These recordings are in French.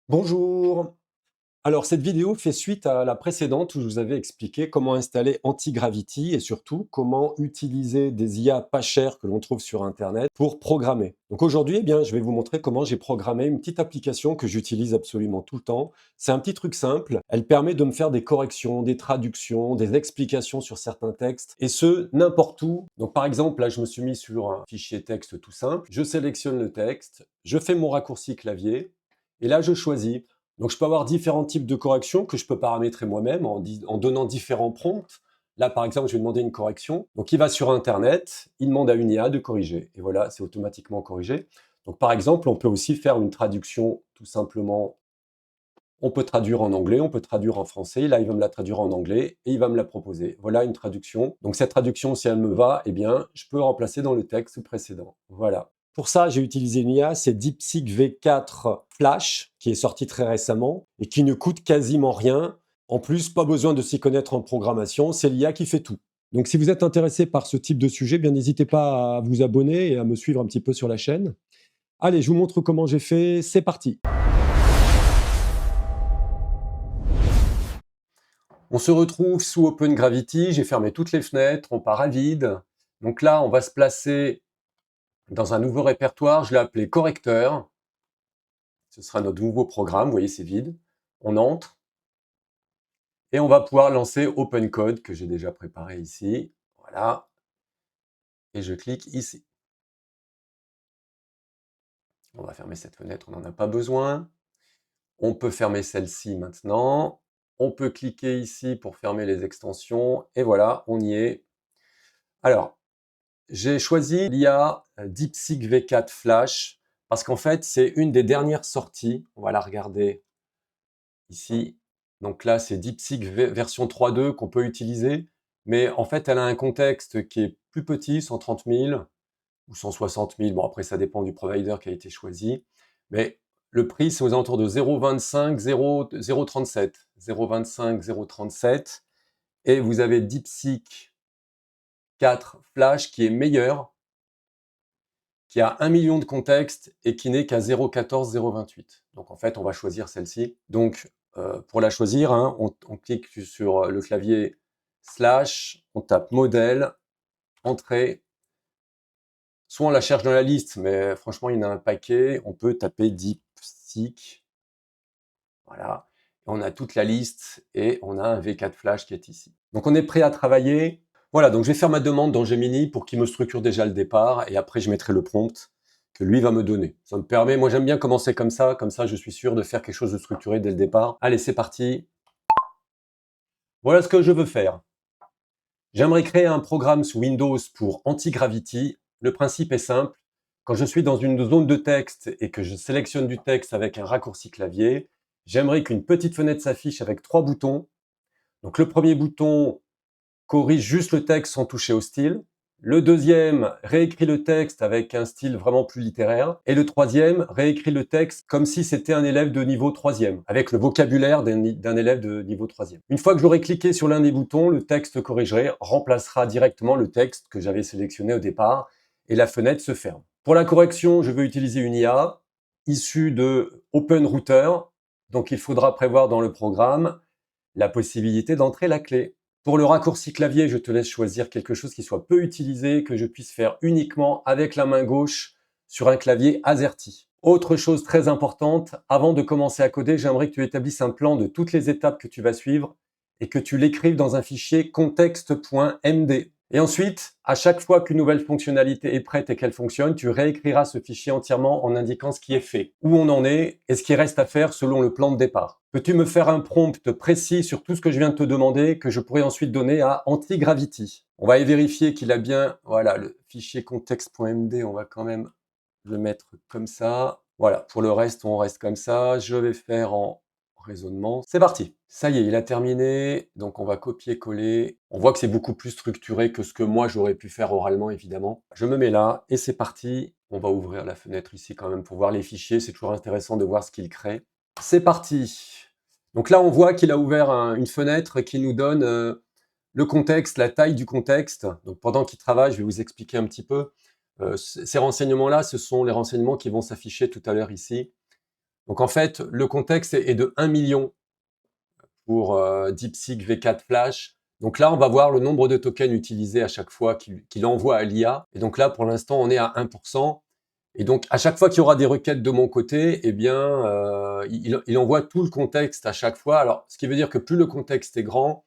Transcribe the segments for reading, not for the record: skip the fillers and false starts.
Bonjour. Alors cette vidéo fait suite à la précédente où je vous avais expliqué comment installer Antigravity et surtout comment utiliser des IA pas chères que l'on trouve sur Internet pour programmer. Donc aujourd'hui, eh bien, je vais vous montrer comment j'ai programmé une petite application que j'utilise absolument tout le temps. C'est un petit truc simple. Elle permet de me faire des corrections, des traductions, des explications sur certains textes et ce, n'importe où. Donc par exemple, là, je me suis mis sur un fichier texte tout simple. Je sélectionne le texte, je fais mon raccourci clavier et là, je choisis. Donc, je peux avoir différents types de corrections que je peux paramétrer moi-même en donnant différents prompts. Là, par exemple, je vais demander une correction. Donc, il va sur Internet, il demande à une IA de corriger. Et voilà, c'est automatiquement corrigé. Donc, par exemple, on peut aussi faire une traduction tout simplement. On peut traduire en anglais, on peut traduire en français. Là, il va me la traduire en anglais et il va me la proposer. Voilà une traduction. Donc, cette traduction, si elle me va, eh bien, je peux remplacer dans le texte précédent. Voilà. Pour ça, j'ai utilisé une IA, c'est DeepSeek V4 Flash, qui est sorti très récemment et qui ne coûte quasiment rien. En plus, pas besoin de s'y connaître en programmation, c'est l'IA qui fait tout. Donc si vous êtes intéressé par ce type de sujet, bien n'hésitez pas à vous abonner et à me suivre un petit peu sur la chaîne. Allez, je vous montre comment j'ai fait, c'est parti. On se retrouve sous Open Gravity, j'ai fermé toutes les fenêtres, on part à vide. Donc là, on va se placer dans un nouveau répertoire, je l'ai appelé correcteur. Ce sera notre nouveau programme, vous voyez, c'est vide. On entre et on va pouvoir lancer OpenCode que j'ai déjà préparé ici. Voilà. Et je clique ici. On va fermer cette fenêtre, on n'en a pas besoin. On peut fermer celle-ci maintenant. On peut cliquer ici pour fermer les extensions. Et voilà, on y est. Alors, j'ai choisi l'IA DeepSeek V4 Flash parce qu'en fait, c'est une des dernières sorties. On va la regarder ici. Donc là, c'est DeepSeek version 3.2 qu'on peut utiliser. Mais en fait, elle a un contexte qui est plus petit, 130 000 ou 160 000. Bon, après, ça dépend du provider qui a été choisi. Mais le prix, c'est aux alentours de 0,25, 0,37. 0,25, 0,37. Et vous avez DeepSeek 4 Flash qui est meilleur, qui a 1 million de contextes et qui n'est qu'à 0,14, 0,28. Donc en fait, on va choisir celle-ci. Donc pour la choisir, hein, on clique sur le clavier slash, on tape modèle, entrée. Soit on la cherche dans la liste, mais franchement, il y en a un paquet. On peut taper DeepSeek. Voilà. On a toute la liste et on a un V4 Flash qui est ici. Donc on est prêt à travailler. Voilà, donc je vais faire ma demande dans Gemini pour qu'il me structure déjà le départ et après je mettrai le prompt que lui va me donner. Ça me permet, moi j'aime bien commencer comme ça je suis sûr de faire quelque chose de structuré dès le départ. Allez, c'est parti. Voilà ce que je veux faire. J'aimerais créer un programme sous Windows pour Antigravity. Le principe est simple. Quand je suis dans une zone de texte et que je sélectionne du texte avec un raccourci clavier, j'aimerais qu'une petite fenêtre s'affiche avec 3 boutons. Donc le premier bouton corrige juste le texte sans toucher au style. Le deuxième réécrit le texte avec un style vraiment plus littéraire. Et le troisième réécrit le texte comme si c'était un élève de niveau troisième, avec le vocabulaire d'un élève de niveau troisième. Une fois que j'aurai cliqué sur l'un des boutons, le texte corrigé remplacera directement le texte que j'avais sélectionné au départ et la fenêtre se ferme. Pour la correction, je veux utiliser une IA issue de OpenRouter. Donc il faudra prévoir dans le programme la possibilité d'entrer la clé. Pour le raccourci clavier, je te laisse choisir quelque chose qui soit peu utilisé, que je puisse faire uniquement avec la main gauche sur un clavier AZERTY. Autre chose très importante, avant de commencer à coder, j'aimerais que tu établisses un plan de toutes les étapes que tu vas suivre et que tu l'écrives dans un fichier contexte.md. Et ensuite, à chaque fois qu'une nouvelle fonctionnalité est prête et qu'elle fonctionne, tu réécriras ce fichier entièrement en indiquant ce qui est fait, où on en est et ce qui reste à faire selon le plan de départ. Peux-tu me faire un prompt précis sur tout ce que je viens de te demander que je pourrais ensuite donner à Antigravity? On va y vérifier qu'il a bien, voilà, le fichier contexte.md, on va quand même le mettre comme ça. Voilà, pour le reste, on reste comme ça. Je vais faire en raisonnement. C'est parti. Ça y est, il a terminé. Donc on va copier-coller. On voit que c'est beaucoup plus structuré que ce que moi j'aurais pu faire oralement, évidemment. Je me mets là et c'est parti. On va ouvrir la fenêtre ici quand même pour voir les fichiers. C'est toujours intéressant de voir ce qu'il crée. C'est parti. Donc là, on voit qu'il a ouvert une fenêtre qui nous donne le contexte, la taille du contexte. Donc pendant qu'il travaille, je vais vous expliquer un petit peu. Ces renseignements-là, ce sont les renseignements qui vont s'afficher tout à l'heure ici. Donc en fait, le contexte est de 1 million pour DeepSeek V4 Flash. Donc là, on va voir le nombre de tokens utilisés à chaque fois qu'il envoie à l'IA. Et donc là, pour l'instant, on est à 1%. Et donc, à chaque fois qu'il y aura des requêtes de mon côté, eh bien, il envoie tout le contexte à chaque fois. Alors, ce qui veut dire que plus le contexte est grand,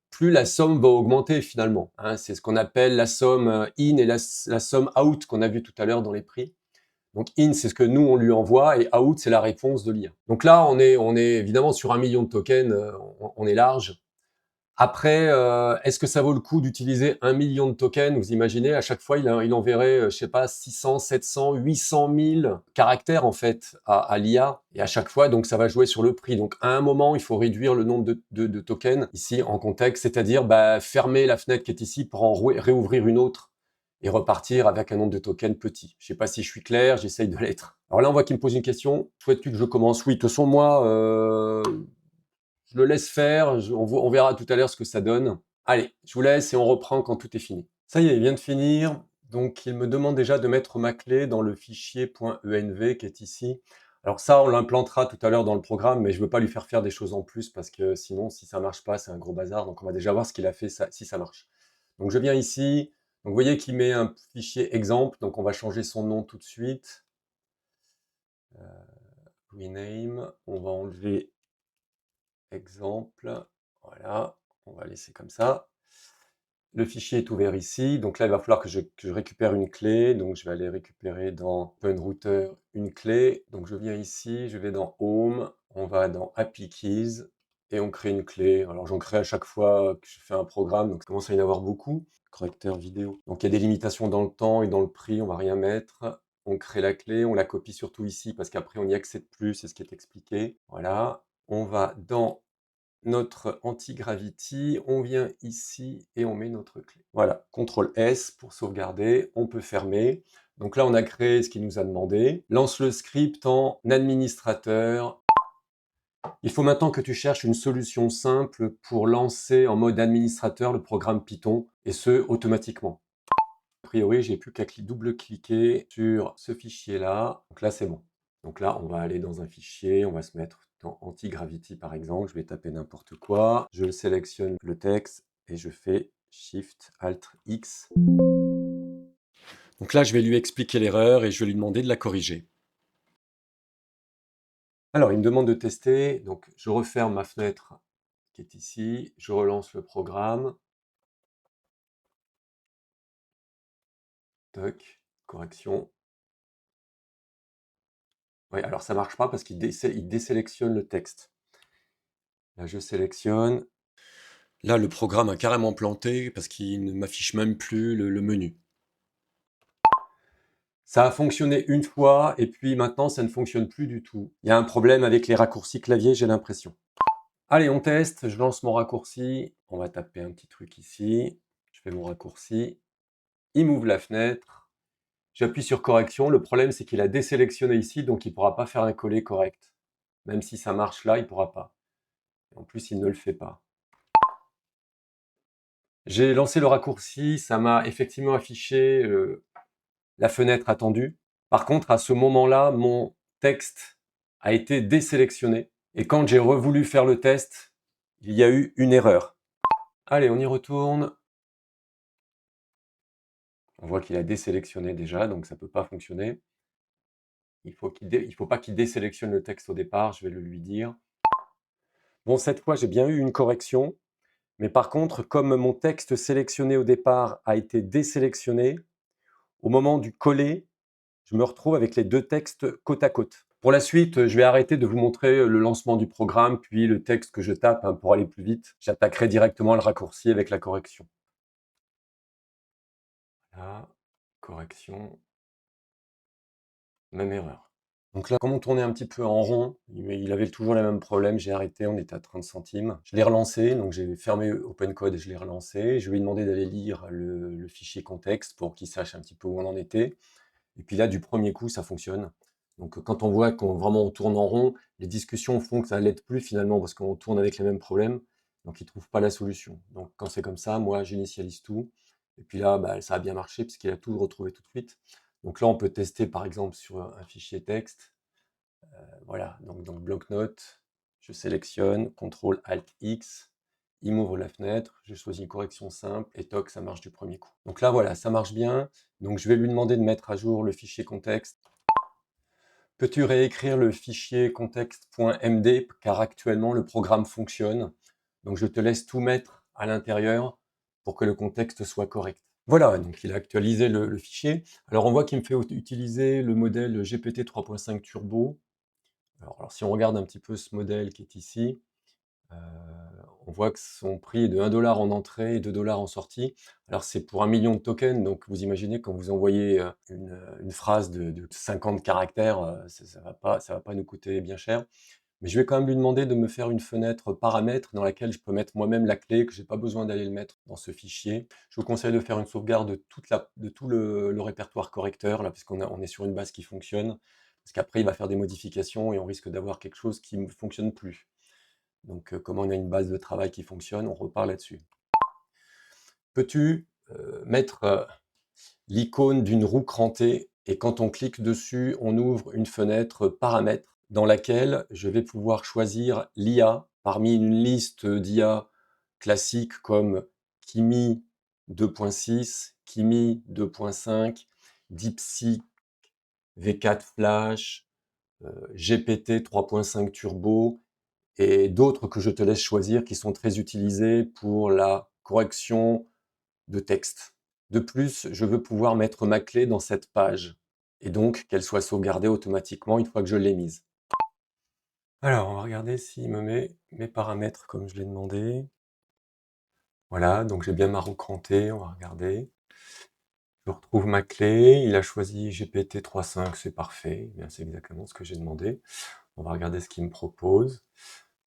plus la somme va augmenter finalement, hein. C'est ce qu'on appelle la somme in et la somme out qu'on a vu tout à l'heure dans les prix. Donc in, c'est ce que nous, on lui envoie, et out, c'est la réponse de l'IA. Donc là, on est évidemment sur 1 million de tokens, on est large. Après, est-ce que ça vaut le coup d'utiliser 1 million de tokens? Vous imaginez, à chaque fois, il enverrait, je sais pas, 600, 700, 800 000 caractères, en fait, à l'IA. Et à chaque fois, donc, ça va jouer sur le prix. Donc, à un moment, il faut réduire le nombre de tokens, ici, en contexte, c'est-à-dire fermer la fenêtre qui est ici pour en réouvrir une autre et repartir avec un nombre de tokens petit. Je sais pas si je suis clair, j'essaye de l'être. Alors là, on voit qu'il me pose une question. Souhaites-tu que je commence? Oui, de toute façon, moi, je le laisse faire, on verra tout à l'heure ce que ça donne. Allez, je vous laisse et on reprend quand tout est fini. Ça y est, il vient de finir. Donc, il me demande déjà de mettre ma clé dans le fichier .env qui est ici. Alors ça, on l'implantera tout à l'heure dans le programme, mais je ne veux pas lui faire des choses en plus parce que sinon, si ça marche pas, c'est un gros bazar. Donc, on va déjà voir ce qu'il a fait, si ça marche. Donc, je viens ici. Donc, vous voyez qu'il met un fichier exemple. Donc, on va changer son nom tout de suite. Rename. On va enlever exemple, voilà, on va laisser comme ça. Le fichier est ouvert ici, donc là il va falloir que je récupère une clé, donc je vais aller récupérer dans OpenRouter une clé. Donc je viens ici, je vais dans Home, on va dans Happy Keys, et on crée une clé. Alors j'en crée à chaque fois que je fais un programme, donc ça commence à y en avoir beaucoup. Correcteur vidéo. Donc il y a des limitations dans le temps et dans le prix, on va rien mettre. On crée la clé, on la copie surtout ici, parce qu'après on n'y accède plus, c'est ce qui est expliqué. Voilà, on va dans notre anti-gravity, on vient ici et on met notre clé. Voilà, CTRL S pour sauvegarder, on peut fermer. Donc là, on a créé ce qu'il nous a demandé. Lance le script en administrateur. Il faut maintenant que tu cherches une solution simple pour lancer en mode administrateur le programme Python, et ce, automatiquement. A priori, j'ai plus qu'à double-cliquer sur ce fichier-là. Donc là, c'est bon. Donc là, on va aller dans un fichier, on va se mettre dans Anti-Gravity par exemple, je vais taper n'importe quoi, je sélectionne le texte et je fais Shift Alt X. Donc là, je vais lui expliquer l'erreur et je vais lui demander de la corriger. Alors, il me demande de tester, donc je referme ma fenêtre qui est ici, je relance le programme. Toc, correction. Oui, alors ça marche pas parce qu'il désélectionne le texte. Là, je sélectionne. Là, le programme a carrément planté parce qu'il ne m'affiche même plus le menu. Ça a fonctionné une fois et puis maintenant, ça ne fonctionne plus du tout. Il y a un problème avec les raccourcis clavier, j'ai l'impression. Allez, on teste. Je lance mon raccourci. On va taper un petit truc ici. Je fais mon raccourci. Il m'ouvre la fenêtre. J'appuie sur correction. Le problème, c'est qu'il a désélectionné ici, donc il ne pourra pas faire un coller correct. Même si ça marche là, il ne pourra pas. En plus, il ne le fait pas. J'ai lancé le raccourci, ça m'a effectivement affiché la fenêtre attendue. Par contre, à ce moment-là, mon texte a été désélectionné. Et quand j'ai voulu faire le test, il y a eu une erreur. Allez, on y retourne. On voit qu'il a désélectionné déjà, donc ça ne peut pas fonctionner. Il faut pas qu'il désélectionne le texte au départ, je vais le lui dire. Bon, cette fois, j'ai bien eu une correction. Mais par contre, comme mon texte sélectionné au départ a été désélectionné, au moment du coller, je me retrouve avec les deux textes côte à côte. Pour la suite, je vais arrêter de vous montrer le lancement du programme, puis le texte que je tape pour aller plus vite. J'attaquerai directement le raccourci avec la correction. Là, correction, même erreur. Donc là, comme on tournait un petit peu en rond, il avait toujours le même problème, j'ai arrêté, on était à 30 centimes. Je l'ai relancé, donc j'ai fermé OpenCode et je l'ai relancé. Je lui ai demandé d'aller lire le fichier contexte pour qu'il sache un petit peu où on en était. Et puis là, du premier coup, ça fonctionne. Donc quand on voit qu'on vraiment on tourne en rond, les discussions font que ça l'aide plus finalement parce qu'on tourne avec les mêmes problèmes, donc il ne trouve pas la solution. Donc quand c'est comme ça, moi j'initialise tout, et puis là, ça a bien marché parce qu'il a tout retrouvé tout de suite. Donc là, on peut tester par exemple sur un fichier texte. Voilà, donc bloc-notes, je sélectionne, CTRL-ALT-X, il m'ouvre la fenêtre, je choisis une correction simple et toc, ça marche du premier coup. Donc là, voilà, ça marche bien. Donc je vais lui demander de mettre à jour le fichier contexte. Peux-tu réécrire le fichier contexte.md car actuellement le programme fonctionne. Donc je te laisse tout mettre à l'intérieur pour que le contexte soit correct. Voilà, donc il a actualisé le fichier. Alors on voit qu'il me fait utiliser le modèle GPT 3.5 Turbo. Alors si on regarde un petit peu ce modèle qui est ici, Heu, on voit que son prix est de 1 $ en entrée et 2 $ en sortie. Alors c'est pour 1 million de tokens, donc vous imaginez quand vous envoyez, une phrase de 50 caractères, ça va pas nous coûter bien cher. Mais je vais quand même lui demander de me faire une fenêtre paramètres dans laquelle je peux mettre moi-même la clé, que j'ai pas besoin d'aller le mettre dans ce fichier. Je vous conseille de faire une sauvegarde de tout le répertoire correcteur là, on est sur une base qui fonctionne. Parce qu'après il va faire des modifications et on risque d'avoir quelque chose qui ne fonctionne plus. Donc, comme on a une base de travail qui fonctionne, on repart là-dessus. Peux-tu mettre l'icône d'une roue crantée et quand on clique dessus, on ouvre une fenêtre paramètres dans laquelle je vais pouvoir choisir l'IA parmi une liste d'IA classiques comme Kimi 2.6, Kimi 2.5, DeepSeek V4 Flash, GPT 3.5 Turbo et d'autres que je te laisse choisir qui sont très utilisés pour la correction de texte. De plus, je veux pouvoir mettre ma clé dans cette page et donc qu'elle soit sauvegardée automatiquement une fois que je l'ai mise. Alors, on va regarder s'il me met mes paramètres comme je l'ai demandé. Voilà, donc j'ai bien ma roue crantée, on va regarder. Je retrouve ma clé, il a choisi GPT 3.5, c'est parfait, bien c'est exactement ce que j'ai demandé. On va regarder ce qu'il me propose.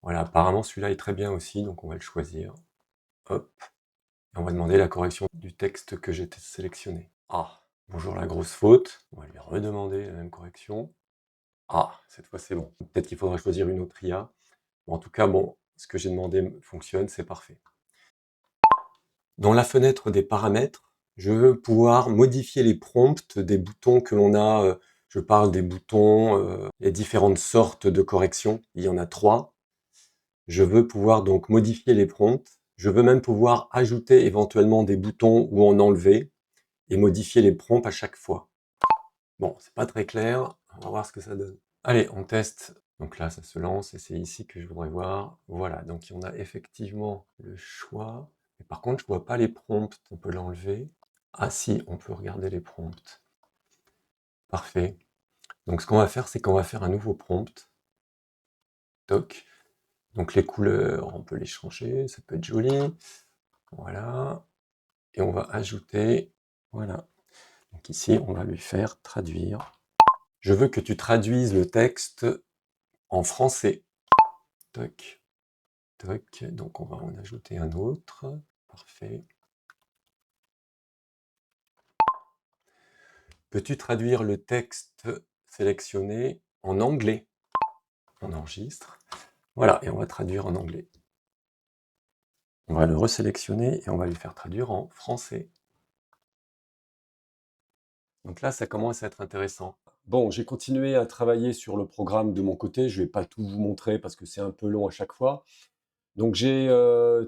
Voilà, apparemment celui-là est très bien aussi, donc on va le choisir. Hop. Et on va demander la correction du texte que j'ai sélectionné. Ah, bonjour la grosse faute. On va lui redemander la même correction. Ah, cette fois c'est bon. Peut-être qu'il faudra choisir une autre IA. Bon, en tout cas, bon, ce que j'ai demandé fonctionne, c'est parfait. Dans la fenêtre des paramètres, je veux pouvoir modifier les prompts des boutons que l'on a. Je parle des boutons, les différentes sortes de corrections. Il y en a 3. Je veux pouvoir donc modifier les prompts. Je veux même pouvoir ajouter éventuellement des boutons ou en enlever et modifier les prompts à chaque fois. Bon, c'est pas très clair, on va voir ce que ça donne. Allez, on teste. Donc là, ça se lance et c'est ici que je voudrais voir. Voilà, donc on a effectivement le choix. Mais par contre, je vois pas les prompts. On peut l'enlever. Ah si, on peut regarder les prompts. Parfait. Donc ce qu'on va faire, c'est qu'on va faire un nouveau prompt. Toc. Donc les couleurs, on peut les changer, ça peut être joli. Voilà. Et on va ajouter, voilà. Donc ici, on va lui faire traduire. Je veux que tu traduises le texte en français. Toc, toc. Donc on va en ajouter un autre. Parfait. Peux-tu traduire le texte sélectionné en anglais? On enregistre. Voilà, et on va traduire en anglais. On va le resélectionner et on va lui faire traduire en français. Donc là, ça commence à être intéressant. Bon, j'ai continué à travailler sur le programme de mon côté. Je ne vais pas tout vous montrer parce que c'est un peu long à chaque fois. Donc j'ai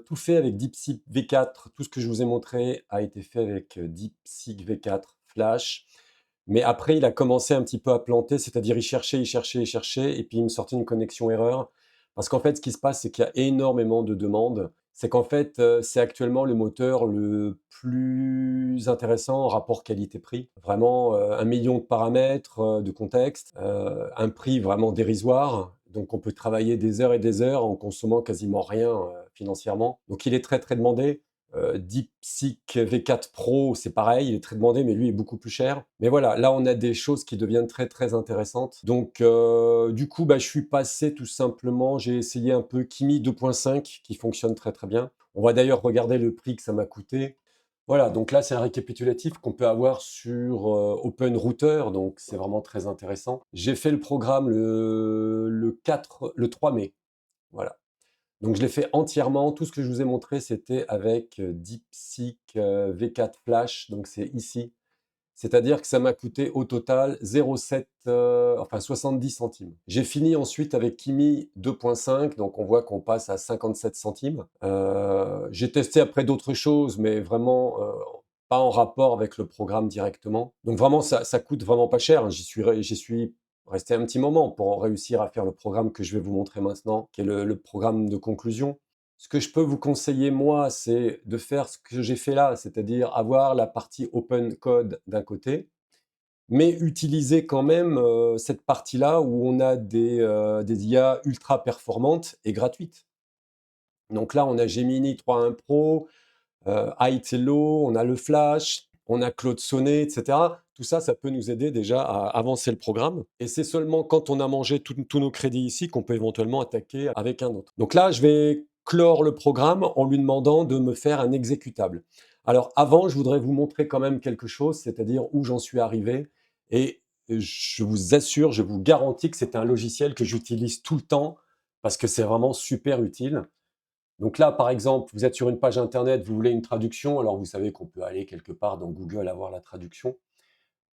tout fait avec DeepSeek V4. Tout ce que je vous ai montré a été fait avec DeepSeek V4 Flash. Mais après, il a commencé un petit peu à planter, c'est-à-dire il cherchait, et puis il me sortait une connexion erreur. Parce qu'en fait, ce qui se passe, c'est qu'il y a énormément de demandes. C'est qu'en fait, c'est actuellement le moteur le plus intéressant en rapport qualité-prix. Vraiment, 1 million de paramètres, de contexte, un prix vraiment dérisoire. Donc on peut travailler des heures et des heures en consommant quasiment rien, financièrement. Donc il est très, très demandé. DeepSeek V4 Pro, c'est pareil, il est très demandé, mais lui est beaucoup plus cher. Mais voilà, là, on a des choses qui deviennent très, très intéressantes. Donc, du coup, bah, je suis passé tout simplement, j'ai essayé un peu Kimi 2.5 qui fonctionne très, très bien. On va d'ailleurs regarder le prix que ça m'a coûté. Voilà, donc là, c'est un récapitulatif qu'on peut avoir sur OpenRouter, donc c'est vraiment très intéressant. J'ai fait le programme le 3 mai. Voilà. Donc je l'ai fait entièrement. Tout ce que je vous ai montré, c'était avec DeepSeek V4 Flash. Donc c'est ici. C'est-à-dire que ça m'a coûté au total 0,7, enfin 70 centimes. J'ai fini ensuite avec Kimi 2.5, donc on voit qu'on passe à 57 centimes. J'ai testé après d'autres choses, mais vraiment pas en rapport avec le programme directement. Donc vraiment, ça coûte vraiment pas cher, hein. J'y suis resté un petit moment pour réussir à faire le programme que je vais vous montrer maintenant, qui est le programme de conclusion. Ce que je peux vous conseiller, moi, c'est de faire ce que j'ai fait là, c'est-à-dire avoir la partie open code d'un côté, mais utiliser quand même cette partie-là où on a des IA ultra performantes et gratuites. Donc là, on a Gemini 3.1 Pro, iTello, on a le Flash, on a Claude Sonnet, etc. Tout ça, ça peut nous aider déjà à avancer le programme. Et c'est seulement quand on a mangé tous nos crédits ici qu'on peut éventuellement attaquer avec un autre. Donc là, je vais clore le programme en lui demandant de me faire un exécutable. Alors avant, je voudrais vous montrer quand même quelque chose, c'est-à-dire où j'en suis arrivé. Et je vous assure, je vous garantis que c'est un logiciel que j'utilise tout le temps parce que c'est vraiment super utile. Donc là, par exemple, vous êtes sur une page internet, vous voulez une traduction, alors vous savez qu'on peut aller quelque part dans Google avoir la traduction.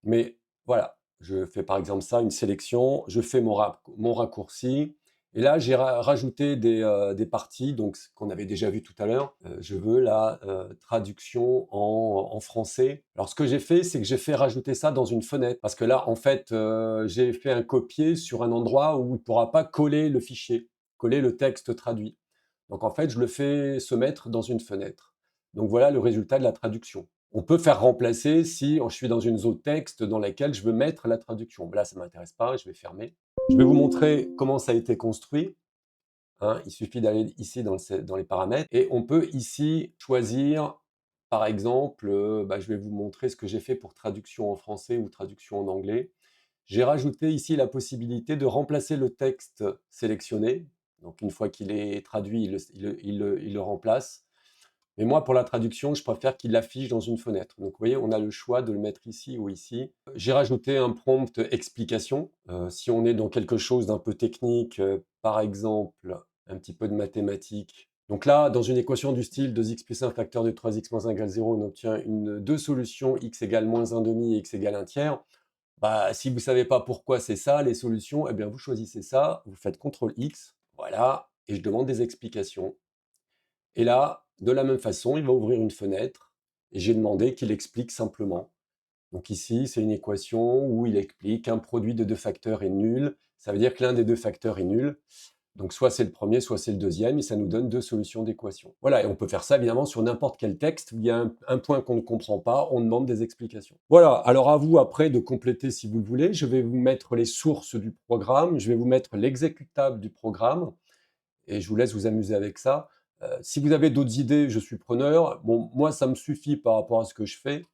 Mais voilà, je fais par exemple ça, une sélection, je fais mon raccourci, et là j'ai rajouté des parties, donc ce qu'on avait déjà vu tout à l'heure. Je veux la traduction en français. Alors ce que j'ai fait, c'est que j'ai fait rajouter ça dans une fenêtre, parce que là, en fait, j'ai fait un copier sur un endroit où il ne pourra pas coller le fichier, coller le texte traduit. Donc en fait, je le fais se mettre dans une fenêtre. Donc voilà le résultat de la traduction. On peut faire remplacer si je suis dans une zone texte dans laquelle je veux mettre la traduction. Là, ça ne m'intéresse pas, je vais fermer. Je vais vous montrer comment ça a été construit, hein. Il suffit d'aller ici dans les paramètres et on peut ici choisir, par exemple, je vais vous montrer ce que j'ai fait pour traduction en français ou traduction en anglais. J'ai rajouté ici la possibilité de remplacer le texte sélectionné. Donc une fois qu'il est traduit, il le remplace. Mais moi, pour la traduction, je préfère qu'il l'affiche dans une fenêtre. Donc, vous voyez, on a le choix de le mettre ici ou ici. J'ai rajouté un prompt explication. Si on est dans quelque chose d'un peu technique, par exemple, un petit peu de mathématiques. Donc là, dans une équation du style 2x plus 1 facteur de 3x moins 1 égale 0, on obtient deux solutions, x égale moins 1 demi et x égale 1 tiers. Bah, si vous ne savez pas pourquoi c'est ça, les solutions, eh bien, vous choisissez ça, vous faites CTRL X, voilà, et je demande des explications. Et là, de la même façon, il va ouvrir une fenêtre et j'ai demandé qu'il explique simplement. Donc ici, c'est une équation où il explique qu'un produit de deux facteurs est nul. Ça veut dire que l'un des deux facteurs est nul. Donc soit c'est le premier, soit c'est le deuxième, et ça nous donne deux solutions d'équation. Voilà, et on peut faire ça évidemment sur n'importe quel texte où il y a un point qu'on ne comprend pas, on demande des explications. Voilà, alors à vous après de compléter si vous le voulez. Je vais vous mettre les sources du programme, je vais vous mettre l'exécutable du programme, et je vous laisse vous amuser avec ça. Si vous avez d'autres idées, je suis preneur. Bon, moi, ça me suffit par rapport à ce que je fais,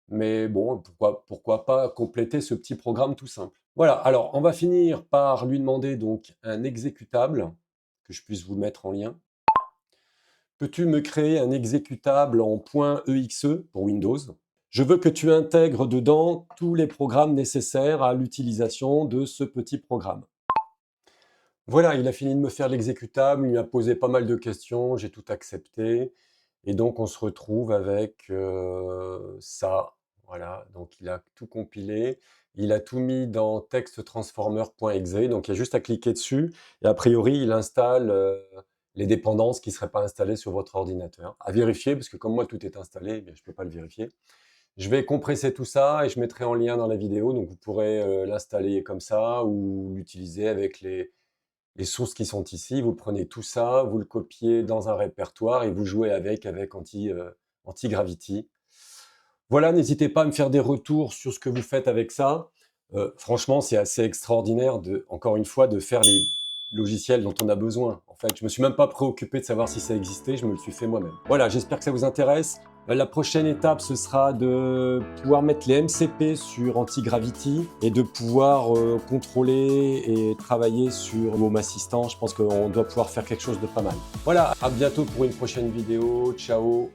mais bon, pourquoi pas compléter ce petit programme tout simple. Voilà, alors on va finir par lui demander donc un exécutable, que je puisse vous mettre en lien. Peux-tu me créer un exécutable en .exe pour Windows? Je veux que tu intègres dedans tous les programmes nécessaires à l'utilisation de ce petit programme. Voilà, il a fini de me faire l'exécutable, il m'a posé pas mal de questions, j'ai tout accepté. Et donc, on se retrouve avec ça. Voilà, donc il a tout compilé. Il a tout mis dans texttransformer.exe. Donc, il y a juste à cliquer dessus. Et a priori, il installe les dépendances qui ne seraient pas installées sur votre ordinateur. À vérifier, parce que comme moi, tout est installé, eh bien, je ne peux pas le vérifier. Je vais compresser tout ça et je mettrai en lien dans la vidéo. Donc, vous pourrez l'installer comme ça ou l'utiliser avec les sources qui sont ici, vous prenez tout ça, vous le copiez dans un répertoire et vous jouez avec Anti-Gravity. Voilà, n'hésitez pas à me faire des retours sur ce que vous faites avec ça. Franchement, c'est assez extraordinaire, encore une fois, de faire les logiciels dont on a besoin. En fait, je ne me suis même pas préoccupé de savoir si ça existait, je me le suis fait moi-même. Voilà, j'espère que ça vous intéresse. La prochaine étape, ce sera de pouvoir mettre les MCP sur Anti-Gravity et de pouvoir contrôler et travailler sur Home Assistant. Je pense qu'on doit pouvoir faire quelque chose de pas mal. Voilà, à bientôt pour une prochaine vidéo. Ciao!